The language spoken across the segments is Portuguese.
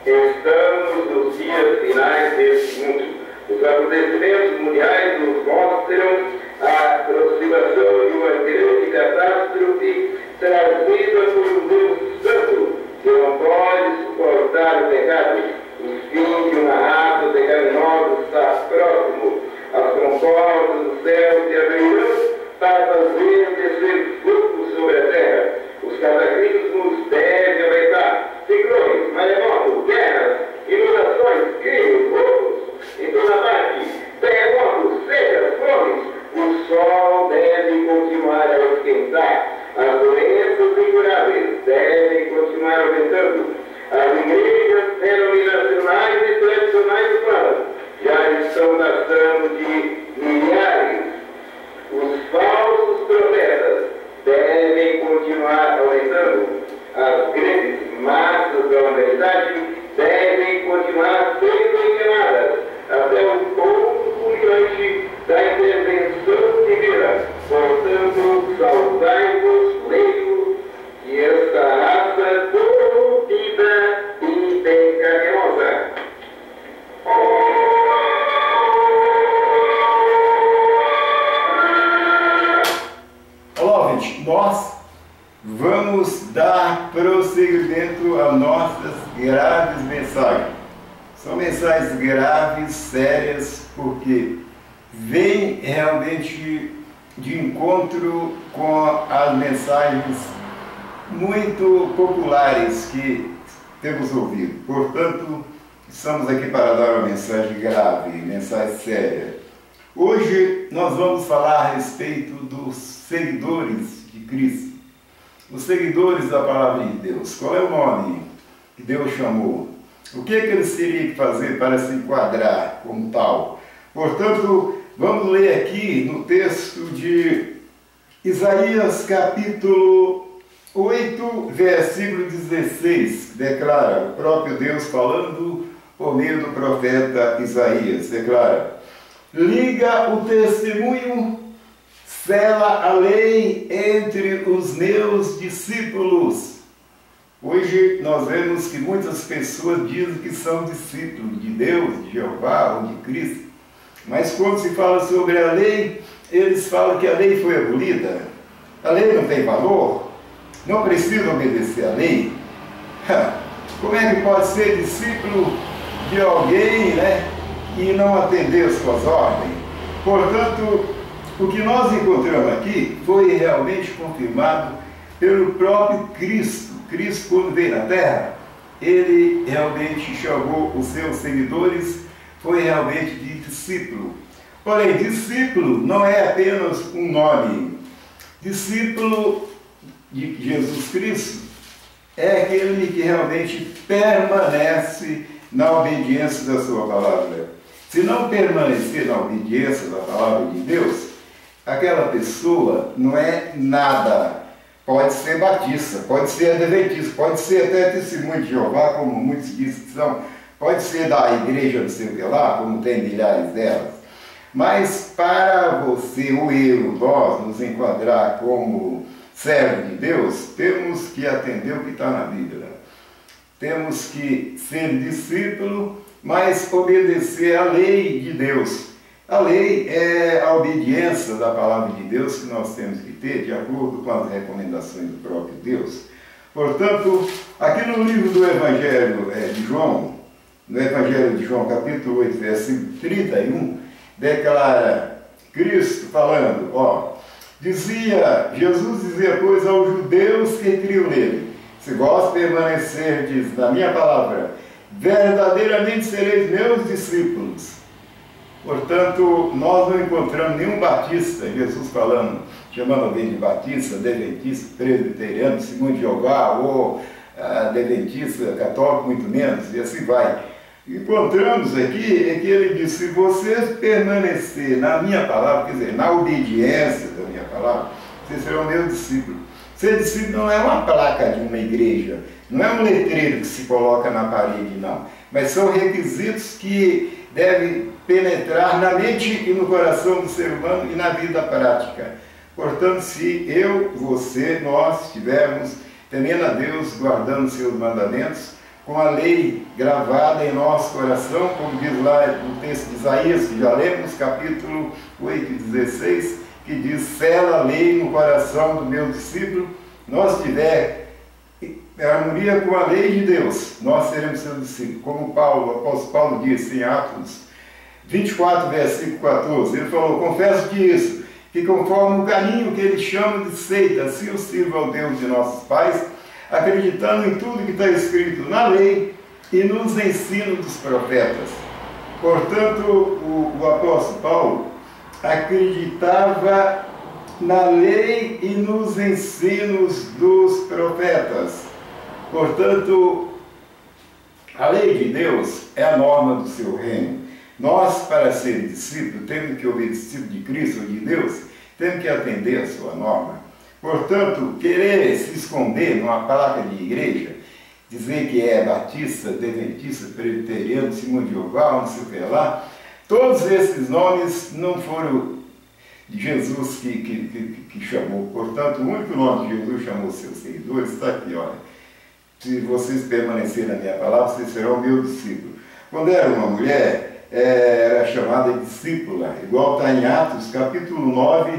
Estamos nos dias finais deste mundo. Os acontecimentos mundiais nos mostram a aproximação de uma grande catástrofe trazida por um Deus santo que não pode suportar o pecado. O fim de uma raça pecaminosa está próximo. As comportas do céu se abrirão para fazer descer fogo sobre a terra. Os cataclismos devem aumentar. Ciclones, maremotos, guerras, inundações, crimes, roubos, em toda parte, terremotos, secas, fomes. O sol deve continuar a esquentar. As doenças incuráveis devem continuar aumentando. As igrejas denominacionais e tradicionais humanas já estão gastando de milhares. Os falsos profetas devem continuar aumentando. As grandes massas da humanidade devem continuar sendo enganadas até o ponto culminante da intervenção divina. Portanto, saudai-vos, leio, que esta raça corrompida e pecaminosa. Olá, ouvinte, nós vamos dar prosseguimento a nossas graves mensagens. São mensagens graves, sérias, porque vêm realmente de encontro com as mensagens muito populares que temos ouvido. Portanto, estamos aqui para dar uma mensagem grave, mensagem séria. Hoje nós vamos falar a respeito dos seguidores de Cristo, os seguidores da Palavra de Deus. Qual é o nome que Deus chamou? O que eles teriam que fazer para se enquadrar como tal? Portanto, vamos ler aqui no texto de Isaías capítulo 8, versículo 16, declara, o próprio Deus falando por meio do profeta Isaías, declara: liga o testemunho, sela a lei entre os meus discípulos. Hoje nós vemos que muitas pessoas dizem que são discípulos de Deus, de Jeová ou de Cristo, mas quando se fala sobre a lei, eles falam que a lei foi abolida, a lei não tem valor, não precisa obedecer à lei. Como é que pode ser discípulo de alguém, né, e não atender as suas ordens? Portanto, o que nós encontramos aqui foi realmente confirmado pelo próprio Cristo. Cristo, quando veio na Terra, ele realmente chamou os seus seguidores, foi realmente de discípulo. Porém, discípulo não é apenas um nome. Discípulo de Jesus Cristo é aquele que realmente permanece na obediência da sua palavra. Se não permanecer na obediência da palavra de Deus, aquela pessoa não é nada. Pode ser batista, pode ser adventista, pode ser até testemunho de Jeová, como muitos dizem que são, pode ser da igreja não sei o que lá, como tem milhares delas. Mas para você ou eu, nós, nos enquadrar como servo de Deus, temos que atender o que está na Bíblia. Temos que ser discípulo, mas obedecer à lei de Deus. A lei é a obediência da palavra de Deus que nós temos que ter de acordo com as recomendações do próprio Deus. Portanto, aqui no livro do Evangelho de João, no Evangelho de João, capítulo 8, versículo 31, declara Cristo falando, Jesus dizia, pois, aos judeus que criam nele: se vós permanecerdes na minha palavra, verdadeiramente sereis meus discípulos. Portanto, nós não encontramos nenhum batista, Jesus falando, chamando alguém de batista, adventista, presbiteriano, testemunho de Jeová, ou adventista, católico, muito menos, e assim vai. Encontramos aqui é que ele diz: se vocês permanecer na minha palavra, quer dizer, na obediência da minha palavra, vocês serão meus discípulos. Ser discípulo não é uma placa de uma igreja, não é um letreiro que se coloca na parede, não. Mas são requisitos que devem penetrar na mente e no coração do ser humano e na vida prática. Portanto, se eu, você, nós estivermos temendo a Deus, guardando seus mandamentos, com a lei gravada em nosso coração, como diz lá no texto de Isaías, que já lemos, capítulo 8, 16, que diz: sela a lei no coração do meu discípulo. Nós tiver harmonia com a lei de Deus, nós seremos seus discípulos. Como o apóstolo Paulo disse em Atos 24, versículo 14, ele falou: confesso que conforme o caminho que ele chama de seita, assim eu sirvo ao Deus de nossos pais, acreditando em tudo que está escrito na lei e nos ensinos dos profetas. Portanto, o apóstolo Paulo acreditava na lei e nos ensinos dos profetas. Portanto, a lei de Deus é a norma do seu reino. Nós, para ser discípulos, temos que ouvir discípulo de Cristo ou de Deus, temos que atender a sua norma. Portanto, querer se esconder numa placa de igreja, dizer que é batista, adventista, presbiteriano, testemunho de Jeová, não sei o que lá, todos esses nomes não foram de Jesus que chamou. Portanto, o único nome que Jesus chamou seus seguidores está aqui, olha: se vocês permanecerem na minha palavra, vocês serão meu discípulo. Quando era uma mulher, era chamada discípula, igual está em Atos, capítulo 9,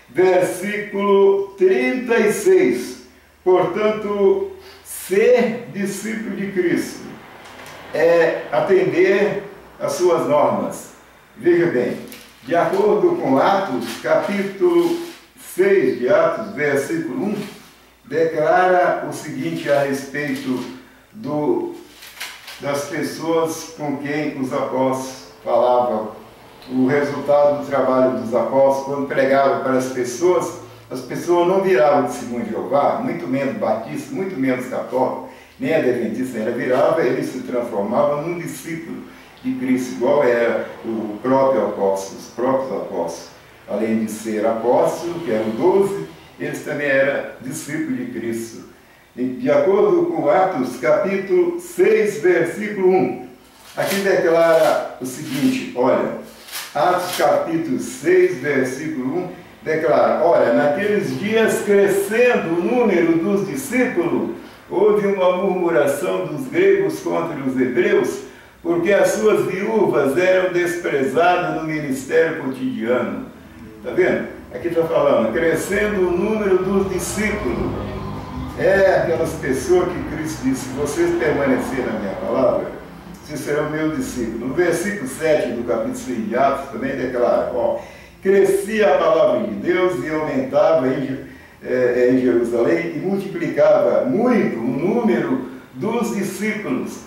versículo 36. Portanto, ser discípulo de Cristo é atender às suas normas. Veja bem, de acordo com Atos, capítulo 6 de Atos, versículo 1, declara o seguinte a respeito das pessoas com quem os apóstolos falavam, o resultado do trabalho dos apóstolos. Quando pregavam para as pessoas não viravam testemunho de Jeová, muito menos batista, muito menos católico, nem adventista, eles se transformavam num discípulo de Cristo, igual era o próprio apóstolo, os próprios apóstolos. Além de ser apóstolo, que eram 12, eles também eram discípulos de Cristo. De acordo com Atos, capítulo 6, versículo 1, aqui declara o seguinte, olha, Atos capítulo 6, versículo 1, declara: olha, naqueles dias, crescendo o número dos discípulos, houve uma murmuração dos gregos contra os hebreus, porque as suas viúvas eram desprezadas no ministério cotidiano. Está vendo? Aqui está falando, crescendo o número dos discípulos. É aquelas pessoas que Cristo disse: se vocês permanecerem na minha palavra, vocês serão meus discípulos. No versículo 7 do capítulo 6 de Atos também declara: ó, crescia a palavra de Deus e aumentava em Jerusalém e multiplicava muito o número dos discípulos,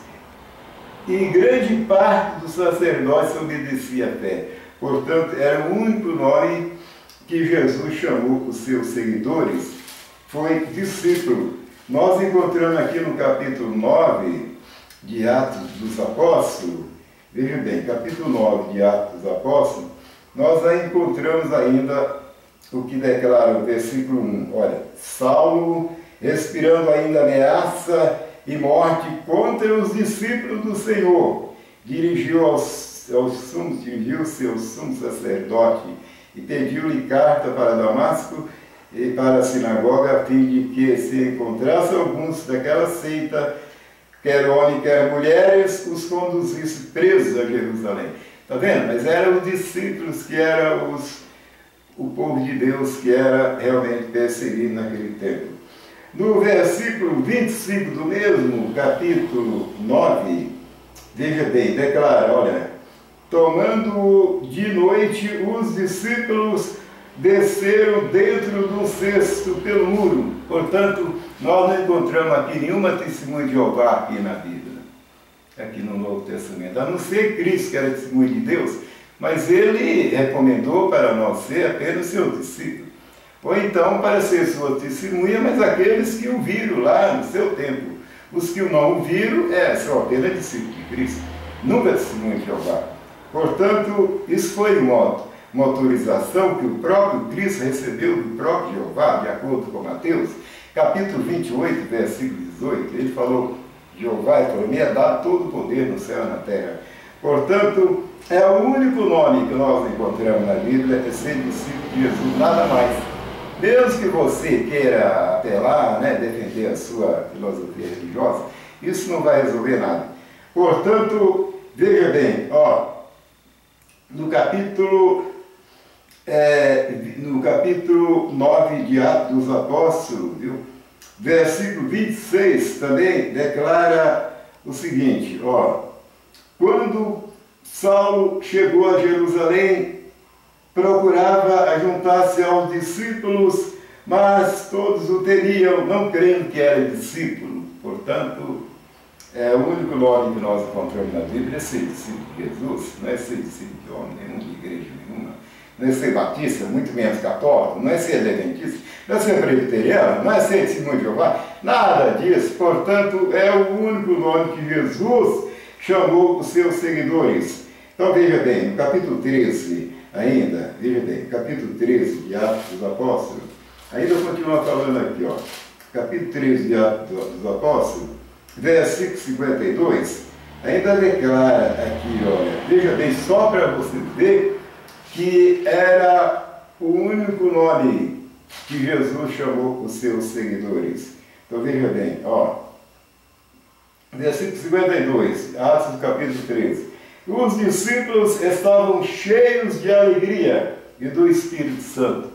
e grande parte dos sacerdotes obedecia à fé. Portanto, era o único nome que Jesus chamou os seus seguidores, foi discípulo. Nós encontramos aqui no capítulo 9 de Atos dos Apóstolos, veja bem, capítulo 9 de Atos dos Apóstolos, nós aí encontramos ainda o que declara o versículo 1, olha: Saulo, respirando ainda ameaça e morte contra os discípulos do Senhor, dirigiu seu sumo sacerdote e pediu-lhe carta para Damasco e para a sinagoga, a fim de que se encontrasse alguns daquela seita, quer homem, quer mulheres, os conduzisse presos a Jerusalém. Está vendo? Mas eram os discípulos que eram o povo de Deus que era realmente perseguido naquele tempo. No versículo 25 do mesmo capítulo 9, veja bem, declara, olha: tomando de noite, os discípulos desceram dentro do cesto pelo muro. Portanto, nós não encontramos aqui nenhuma testemunha de Jeová aqui na Bíblia, aqui no Novo Testamento, a não ser Cristo, que era testemunho de Deus, mas ele recomendou para nós ser apenas seu discípulo. Ou então para ser sua testemunha, mas aqueles que o viram lá no seu tempo. Os que não o viram são apenas discípulos de Cristo, nunca testemunha de Jeová. Portanto, isso foi uma autorização que o próprio Cristo recebeu do próprio Jeová, de acordo com Mateus, capítulo 28, versículo 18. Ele falou, Jeová, ele falou: me é dado todo o poder no céu e na terra. Portanto, é o único nome que nós encontramos na Bíblia, é ser discípulo de Jesus, nada mais. Mesmo que você queira apelar, defender a sua filosofia religiosa, isso não vai resolver nada. Portanto, veja bem, ó, no capítulo 9 de Atos dos Apóstolos, viu? Versículo 26 também declara o seguinte, ó, quando Saulo chegou a Jerusalém, procurava ajuntar-se aos discípulos, mas todos o teriam, não crendo que era discípulo. Portanto, o único nome que nós encontramos na Bíblia é ser discípulo de Jesus, não é ser discípulo de homem nenhum, de igreja nenhuma, não é ser batista, muito menos católico, não é ser adventista, não é ser presbiteriano, não é ser testemunho de Jeová, nada disso. Portanto, é o único nome que Jesus chamou os seus seguidores. Então veja bem, no capítulo 13 ainda, veja bem, capítulo 13 de Atos dos Apóstolos, ainda continua falando aqui, ó, capítulo 13 de Atos dos Apóstolos, versículo 52, ainda declara aqui, olha, veja bem, só para você ver que era o único nome que Jesus chamou os seus seguidores. Então veja bem, ó, versículo 52, Atos do capítulo 13. Os discípulos estavam cheios de alegria e do Espírito Santo.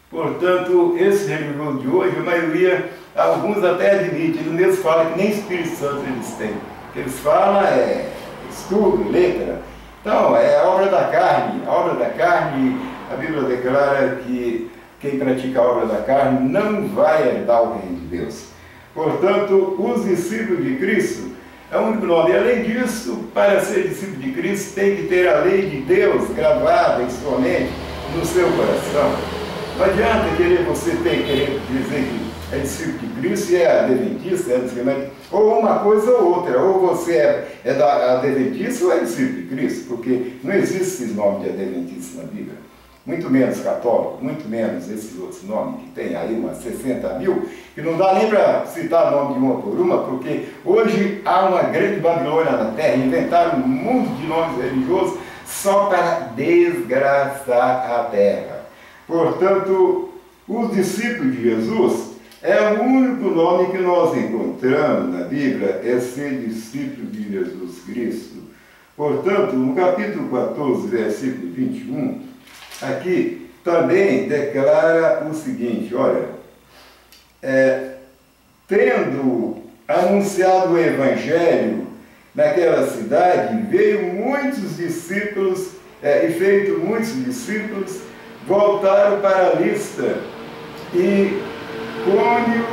Portanto, esse religioso de hoje, a maioria, alguns até admitem, eles mesmos falam que nem Espírito Santo eles têm. O que eles falam é estudo, letra. Então, é a obra da carne. A obra da carne, a Bíblia declara que quem pratica a obra da carne não vai herdar o reino de Deus. Portanto, os discípulos de Cristo é o único nome. E além disso, para ser discípulo de Cristo, tem que ter a lei de Deus gravada em sua mente, no seu coração. Não adianta você querer dizer que é discípulo de Cristo e é adventista, ou uma coisa ou outra, ou você é da adventista ou é discípulo de Cristo, porque não existe esse nome de adventista na Bíblia, muito menos católico, muito menos esses outros nomes que tem aí, umas 60 mil, que não dá nem para citar o nome de uma por uma, porque hoje há uma grande Babilônia na Terra, inventaram um mundo de nomes religiosos só para desgraçar a Terra. Portanto, os discípulos de Jesus é o único nome que nós encontramos na Bíblia, é ser discípulo de Jesus Cristo. Portanto, no capítulo 14, versículo 21, aqui também declara o seguinte, olha, tendo anunciado o Evangelho naquela cidade, veio muitos discípulos, e feito muitos discípulos, voltaram para Listra, Icônio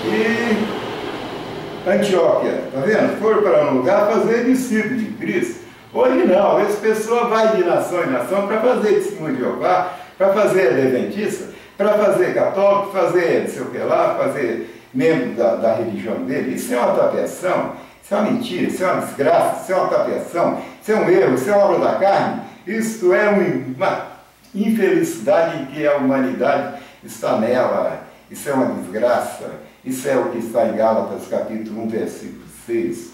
e Antioquia, tá vendo? Foram para um lugar fazer discípulo de Cristo. Hoje não, essa pessoa vai de nação em nação para fazer testemunho de Jeová, para fazer adventista, para fazer católico, fazer não sei o que lá, fazer membro da religião dele. Isso é uma tapeação, isso é uma mentira, isso é uma desgraça, isso é uma tapeação, isso é um erro, isso é uma obra da carne, isto é uma infelicidade em que a humanidade está nela, isso é uma desgraça, isso é o que está em Gálatas capítulo 1, versículo 6,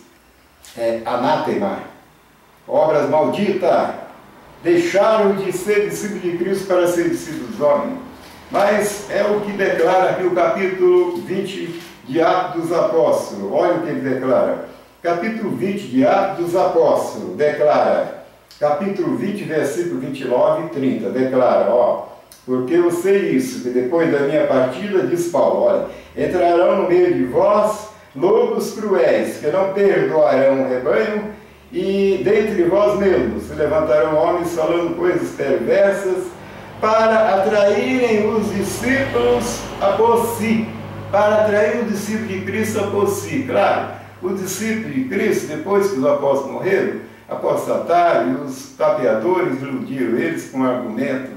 anátema, obras malditas, deixaram de ser discípulos de Cristo para ser discípulos dos homens. Mas é o que declara aqui o capítulo 20 de Atos dos Apóstolos, olha o que ele declara, capítulo 20 de Atos dos Apóstolos, declara, capítulo 20, versículo 29 e 30, declara, ó, porque eu sei isso, que depois da minha partida, diz Paulo, olha, entrarão no meio de vós lobos cruéis, que não perdoarão o rebanho, e dentre vós mesmos se levantarão homens falando coisas perversas, para atraírem os discípulos a por si, para atrair o discípulo de Cristo a por si. Claro, o discípulo de Cristo, depois que os apóstolos morreram, apostataram, e os tapeadores iludiram eles com argumento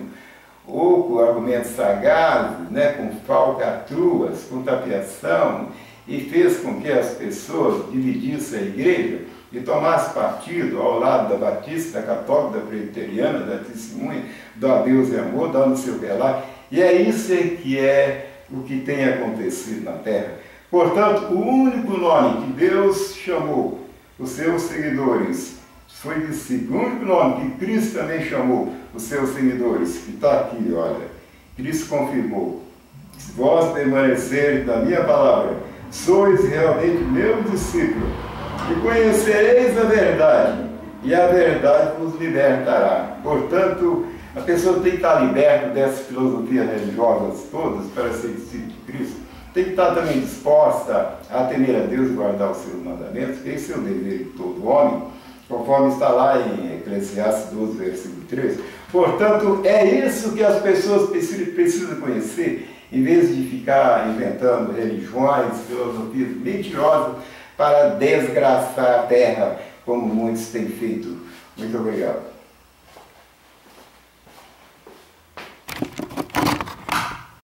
oco, argumentos sagazes, né, com falcatruas, com tapeação, e fez com que as pessoas dividissem a igreja e tomasse partido ao lado da batista, da católica, da presbiteriana, da testemunha, do Deus e amor, da não sei o que lá. E é isso que é o que tem acontecido na Terra. Portanto, o único nome que Deus chamou os seus seguidores foi discípulo. O único nome que Cristo também chamou os seus seguidores, que está aqui, olha, Cristo confirmou: se vós permanecerem na minha palavra, sois realmente meus discípulos, e conhecereis a verdade, e a verdade vos libertará. Portanto, a pessoa tem que estar liberta dessas filosofias religiosas todas para ser discípulo de Cristo. Tem que estar também disposta a temer a Deus e guardar os seus mandamentos, que esse é o dever de todo homem, conforme está lá em Eclesiastes 12, versículo 13. Portanto, é isso que as pessoas precisam conhecer, em vez de ficar inventando religiões, filosofias mentirosas para desgraçar a terra, como muitos têm feito. Muito obrigado.